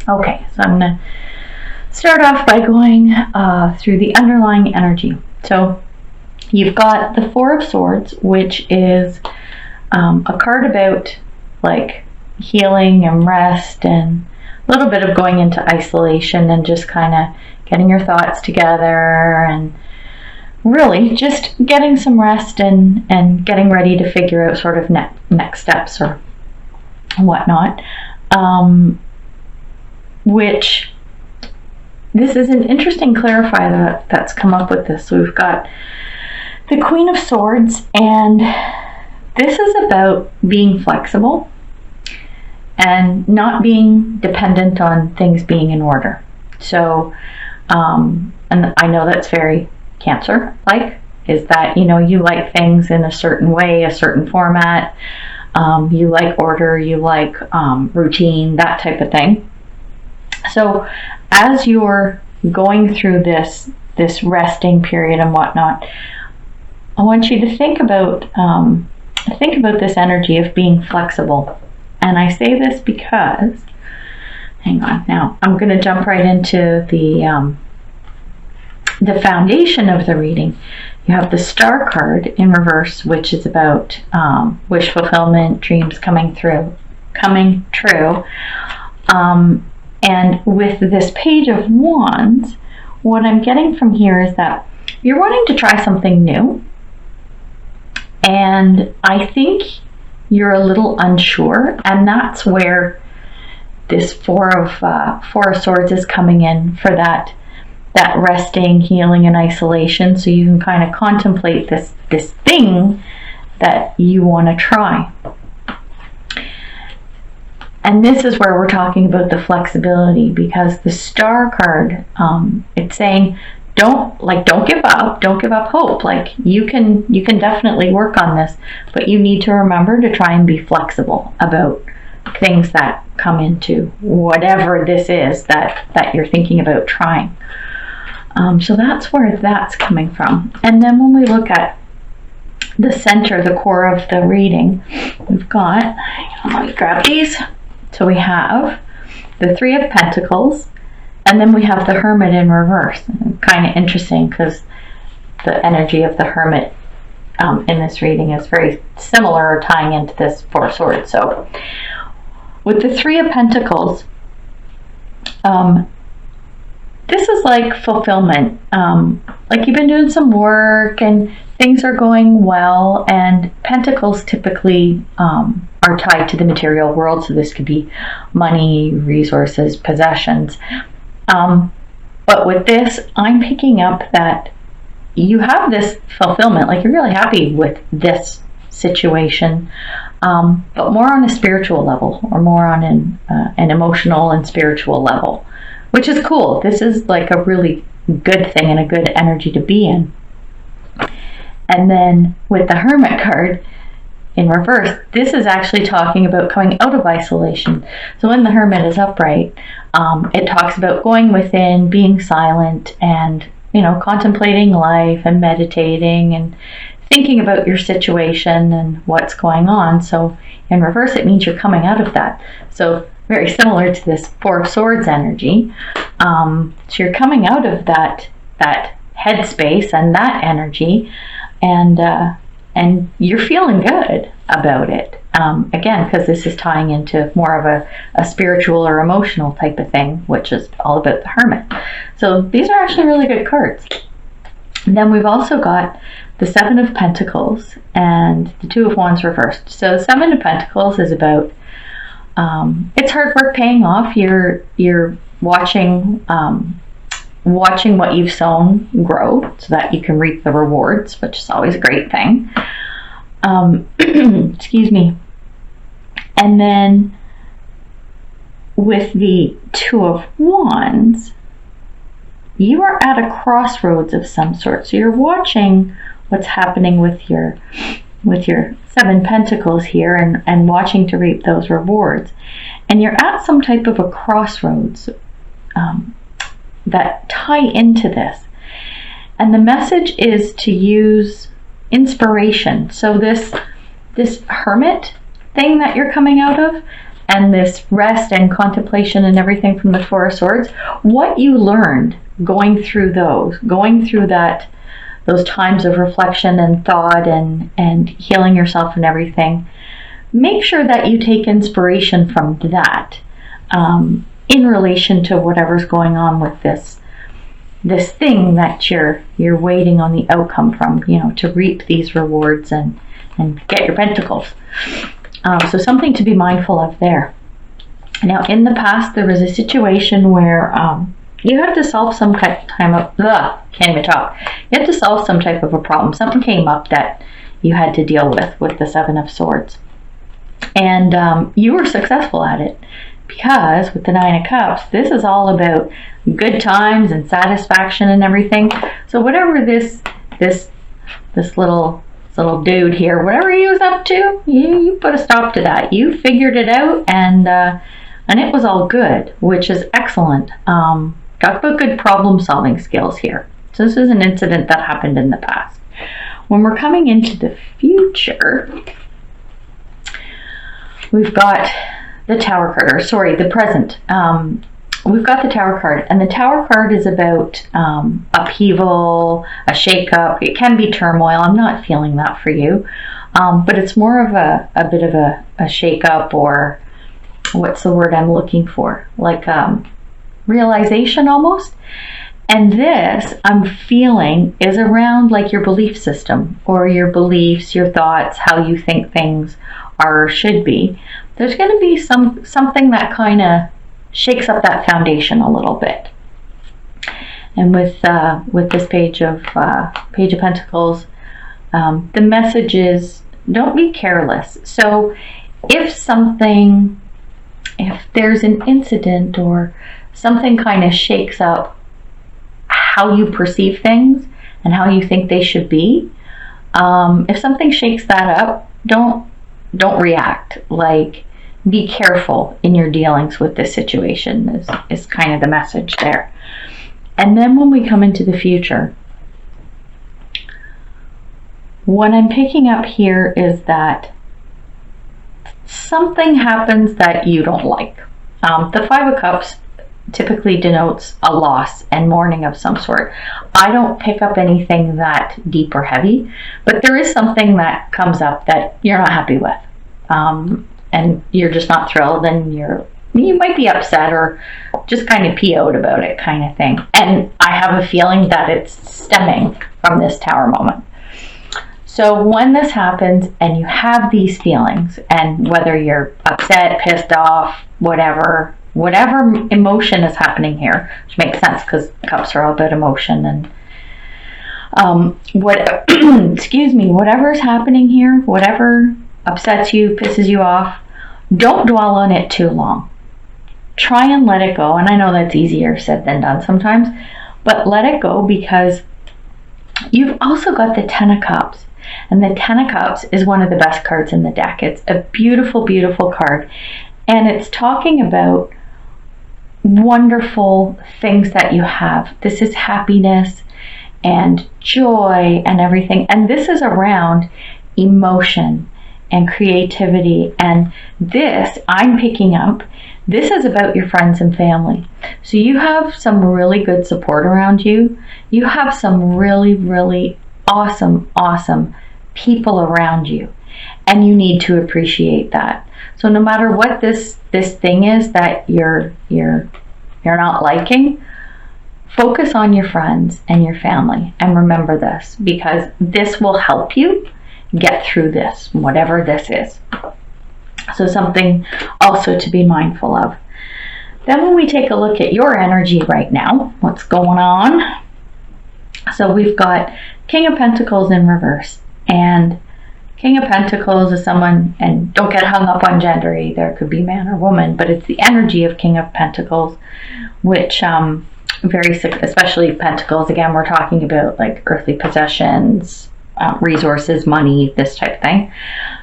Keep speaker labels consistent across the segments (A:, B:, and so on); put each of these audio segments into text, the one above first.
A: Okay, so I'm going to start off by going through the underlying energy. So you've got the Four of Swords, which is a card about like healing and rest and a little bit of going into isolation and just kind of getting your thoughts together and really just getting some rest and getting ready to figure out sort of next steps or whatnot. Which this is an interesting clarifier that's come up with this. So we've got the Queen of Swords, and this is about being flexible and not being dependent on things being in order. So, and I know that's very Cancer-like, is that, you know, you like things in a certain way, a certain format, you like order, you like routine, that type of thing. So as you're going through this resting period and whatnot, I want you to think about this energy of being flexible. And I say this because, hang on, now I'm going to jump right into the foundation of the reading. You have the Star card in reverse, which is about wish fulfillment, dreams coming true. And with this Page of Wands, what I'm getting from here is that you're wanting to try something new. And I think you're a little unsure. And that's where this Four of Swords is coming in for that resting, healing, and isolation. So you can kind of contemplate this thing that you want to try. And this is where we're talking about the flexibility, because the Star card, it's saying don't give up hope. Like you can definitely work on this, but you need to remember to try and be flexible about things that come into whatever this is that you're thinking about trying. So that's where that's coming from. And then when we look at the center, the core of the reading, we've got, let me grab these. So we have the Three of Pentacles, and then we have the Hermit in reverse. Kind of interesting because the energy of the Hermit in this reading is very similar or tying into this Four of Swords. So with the Three of Pentacles, this is like fulfillment. Like you've been doing some work and things are going well, and Pentacles typically are tied to the material world. So this could be money, resources, possessions. But with this, I'm picking up that you have this fulfillment, like you're really happy with this situation, but more on a spiritual level, or more on an emotional and spiritual level, which is cool. This is like a really good thing and a good energy to be in. And then with the Hermit card in reverse, this is actually talking about coming out of isolation. So when the Hermit is upright, it talks about going within, being silent, and, you know, contemplating life and meditating and thinking about your situation and what's going on. So in reverse, it means you're coming out of that. So very similar to this Four of Swords energy. So you're coming out of that headspace and that energy, and you're feeling good about it. Again, because this is tying into more of a spiritual or emotional type of thing, which is all about the Hermit. So these are actually really good cards. And then we've also got the Seven of Pentacles and the Two of Wands reversed. So Seven of Pentacles is about it's hard work paying off. You're watching what you've sown grow so that you can reap the rewards, which is always a great thing. Excuse me. And then with the Two of Wands, you are at a crossroads of some sort. So you're watching what's happening with your Seven Pentacles here and watching to reap those rewards. And you're at some type of a crossroads that tie into this. And the message is to use inspiration. So this Hermit thing that you're coming out of, and this rest and contemplation and everything from the Four of Swords, what you learned going through those times of reflection and thought and healing yourself and everything, make sure that you take inspiration from that in relation to whatever's going on with this thing that you're waiting on the outcome from, to reap these rewards and get your pentacles. So something to be mindful of there. Now, in the past, there was a situation where you had to solve some can't even talk. You had to solve some type of a problem. Something came up that you had to deal with the Seven of Swords. And you were successful at it, because with the Nine of Cups, this is all about good times and satisfaction and everything. So whatever this little dude here, whatever he was up to, you put a stop to that. You figured it out, and it was all good, which is excellent. Talk about good problem-solving skills here. So this is an incident that happened in the past. When we're coming into the future, we've got the Tower card, the present. We've got the Tower card, and the Tower card is about upheaval, a shake-up. It can be turmoil. I'm not feeling that for you, but it's more of a bit of a shake-up, or what's the word I'm looking for? Like realization almost. And this, I'm feeling, is around like your belief system, or your beliefs, your thoughts, how you think things are or should be. There's going to be something that kind of shakes up that foundation a little bit. And with this Page of Pentacles, the message is, don't be careless. So if there's an incident or something kind of shakes up how you perceive things and how you think they should be, if something shakes that up, don't react. Like, be careful in your dealings with this situation is kind of the message there. And then when we come into the future, what I'm picking up here is that something happens that you don't like. The Five of Cups typically denotes a loss and mourning of some sort. I don't pick up anything that deep or heavy, but there is something that comes up that you're not happy with. And you're just not thrilled, and you might be upset or just kind of PO'd about it, kind of thing. And I have a feeling that it's stemming from this Tower moment. So when this happens and you have these feelings, and whether you're upset, pissed off, whatever emotion is happening here, which makes sense because cups are all about emotion, and whatever's happening here, whatever upsets you, pisses you off, don't dwell on it too long. Try and let it go. And I know that's easier said than done sometimes, but let it go, because you've also got the Ten of Cups. And the Ten of Cups is one of the best cards in the deck. It's a beautiful, beautiful card. And it's talking about wonderful things that you have. This is happiness and joy and everything. And this is around emotion and creativity. And this, I'm picking up, this is about your friends and family. So you have some really good support around you. You have some really, really awesome people around you. And you need to appreciate that. So no matter what this thing is that you're not liking, focus on your friends and your family. And remember this, because this will help you get through this, whatever this is. So something also to be mindful of. Then when we take a look at your energy right now, what's going on? So we've got King of Pentacles in reverse. And King of Pentacles is someone, and don't get hung up on gender either, it could be man or woman, but it's the energy of King of Pentacles, which especially Pentacles, again, we're talking about like earthly possessions, resources, money, this type of thing.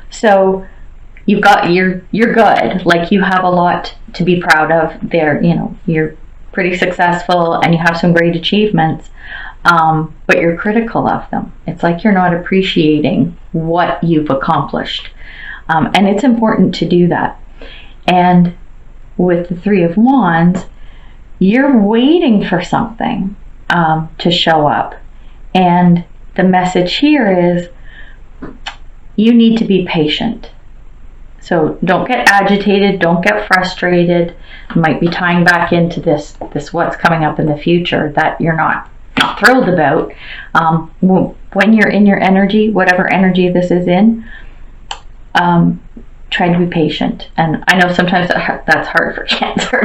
A: So you're good. Like, you have a lot to be proud of there. You're pretty successful and you have some great achievements, but you're critical of them. It's like you're not appreciating what you've accomplished. And it's important to do that. And with the Three of Wands, you're waiting for something to show up. And the message here is you need to be patient. So don't get agitated, don't get frustrated. It might be tying back into this what's coming up in the future that you're not thrilled about. When you're in your energy, whatever energy this is in, try to be patient. And I know sometimes that's hard for Cancer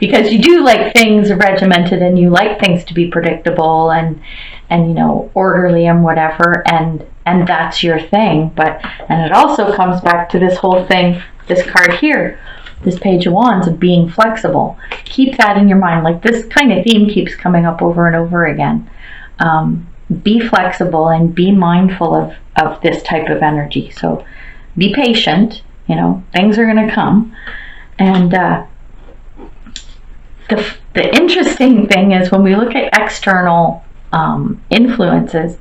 A: because you do like things regimented and you like things to be predictable and orderly and whatever, and that's your thing. And it also comes back to this whole thing, this card here, this Page of Wands, of being flexible. Keep that in your mind. Like, this kind of theme keeps coming up over and over again. Be flexible and be mindful of this type of energy. So be patient. Things are going to come. And the interesting thing is when we look at external influences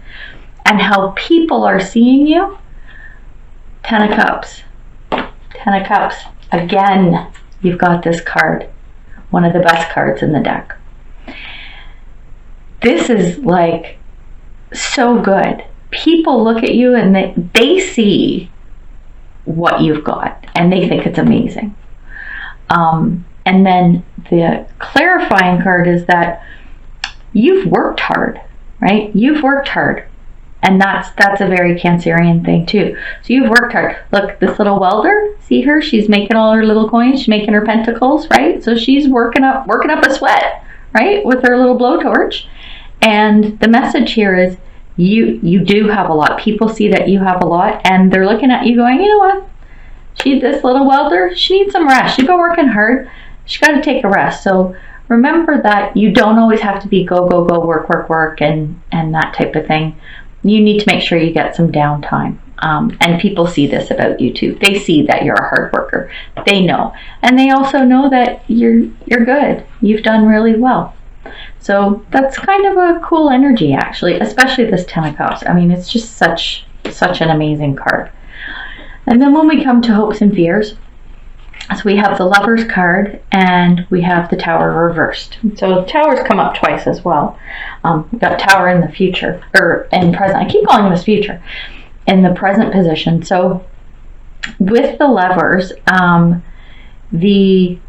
A: and how people are seeing you, Ten of Cups. Ten of Cups. Again, you've got this card. One of the best cards in the deck. This is like so good. People look at you and they see what you've got and they think it's amazing. And then the clarifying card is that you've worked hard, right? You've worked hard. And that's a very Cancerian thing too. So you've worked hard. Look, this little welder, see her? She's making all her little coins. She's making her pentacles, right? So she's working up a sweat, right? With her little blowtorch. And the message here is you do have a lot. People see that you have a lot and they're looking at you going, you know what? This little welder, she needs some rest. She's been working hard. She's got to take a rest. So remember that you don't always have to be go, go, go, work, work, work, and that type of thing. You need to make sure you get some downtime. And people see this about you too. They see that you're a hard worker. They know. And they also know that you're good. You've done really well. So that's kind of a cool energy, actually, especially this Ten of Cups. I mean, it's just such an amazing card. And then when we come to hopes and fears, so we have the Lover's card and we have the Tower reversed. So the Towers come up twice as well. We've got Tower in the future, or in present. I keep calling this future. In the present position. So with the Lovers, the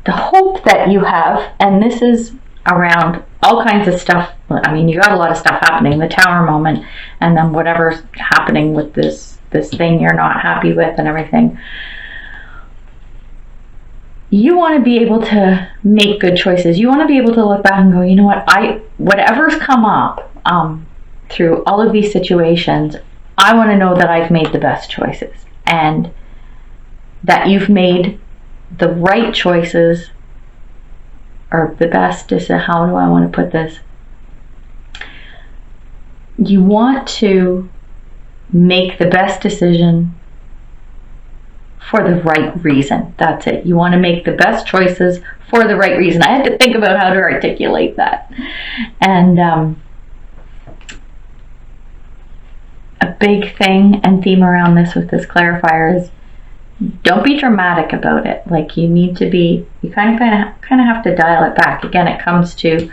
A: hope that you have, and this is around all kinds of stuff. I mean, you got a lot of stuff happening, the Tower moment, and then whatever's happening with this thing you're not happy with and everything. You want to be able to make good choices. You want to be able to look back and go, you know what, whatever's come up through all of these situations, I want to know that I've made the best choices and that you've made the right choices, or the best is, how do I want to put this? You want to make the best decision for the right reason. That's it. You want to make the best choices for the right reason. I had to think about how to articulate that. And a big thing and theme around this with this clarifier is don't be dramatic about it. Like, you need to be, you kind of have to dial it back. Again, it comes to,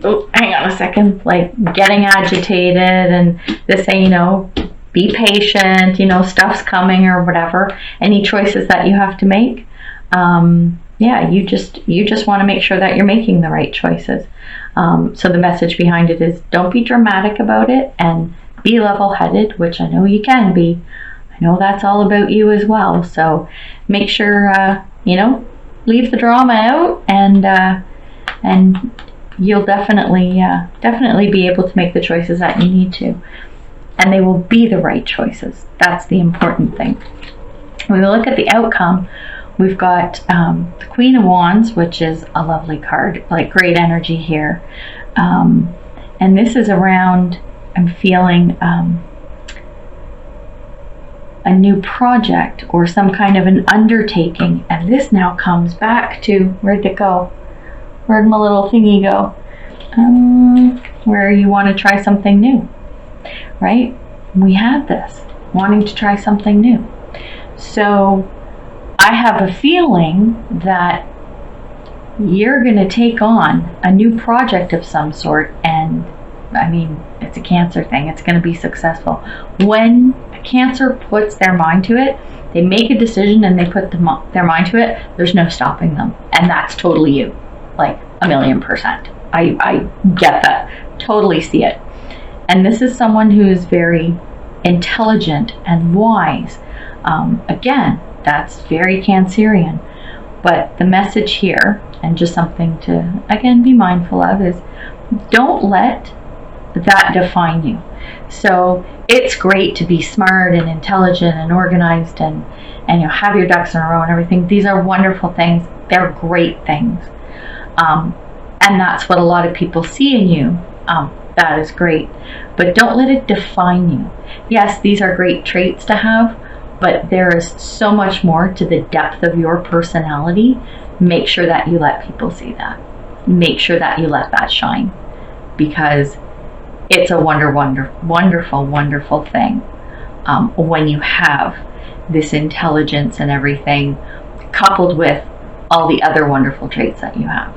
A: oh, hang on a second, like getting agitated and this saying, be patient, stuff's coming or whatever. Any choices that you have to make, you just want to make sure that you're making the right choices. So the message behind it is don't be dramatic about it and be level-headed, which I know you can be. I know that's all about you as well. So make sure, leave the drama out and you'll definitely be able to make the choices that you need to. And they will be the right choices. That's the important thing. When we look at the outcome, we've got the Queen of Wands, which is a lovely card, like great energy here. And this is around, I'm feeling a new project or some kind of an undertaking. And this now comes back to, where'd it go? Where'd my little thingy go? Where you want to try something new, right? We had this, wanting to try something new. So I have a feeling that you're going to take on a new project of some sort, and I mean, it's a Cancer thing. It's going to be successful. When a Cancer puts their mind to it, they make a decision and they put their mind to it, there's no stopping them. And that's totally you, like 1,000,000%. I get that. Totally see it. And this is someone who is very intelligent and wise. Again, that's very Cancerian. But the message here, and just something to, again, be mindful of, is don't let that define you. So it's great to be smart and intelligent and organized and have your ducks in a row and everything. These are wonderful things. They're great things. And that's what a lot of people see in you. That is great. But don't let it define you. Yes, these are great traits to have, but there is so much more to the depth of your personality. Make sure that you let people see that. Make sure that you let that shine, because it's a wonderful, wonderful thing when you have this intelligence and everything coupled with all the other wonderful traits that you have.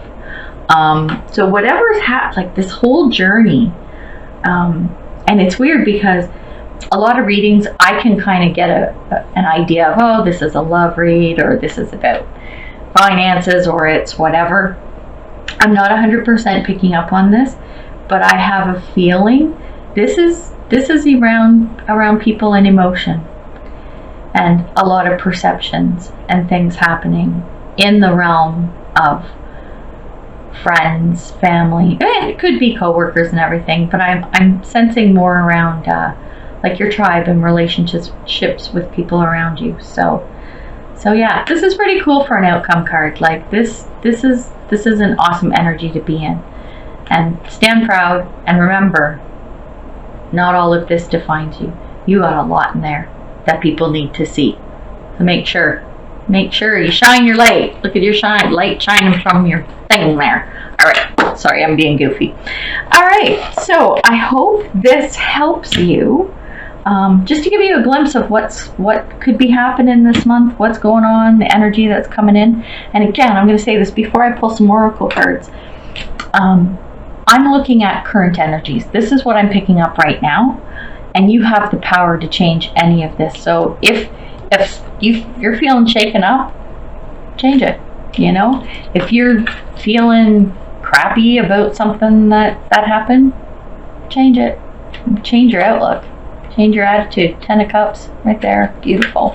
A: So whatever's happened, like this whole journey, and it's weird because a lot of readings I can kind of get an idea of, oh, this is a love read, or this is about finances, or it's whatever. I'm not 100% picking up on this, but I have a feeling this is around people and emotion, and a lot of perceptions and things happening in the realm of friends, family. It could be coworkers and everything, but I'm sensing more around like your tribe and relationships with people around you. So yeah, this is pretty cool for an outcome card. Like this is an awesome energy to be in. And stand proud, and remember, not all of this defines you. You got a lot in there that people need to see. So make sure you shine your light. Look at your light shining from your thing there. All right, sorry, I'm being goofy. All right, so I hope this helps you. Just to give you a glimpse of what could be happening this month, what's going on, the energy that's coming in. And again, I'm going to say this before I pull some oracle cards. I'm looking at current energies. This is what I'm picking up right now, and you have the power to change any of this. So if you're feeling shaken up, change it. If you're feeling crappy about something that happened, change it. Change your outlook. Change your attitude. 10 of Cups right there. Beautiful.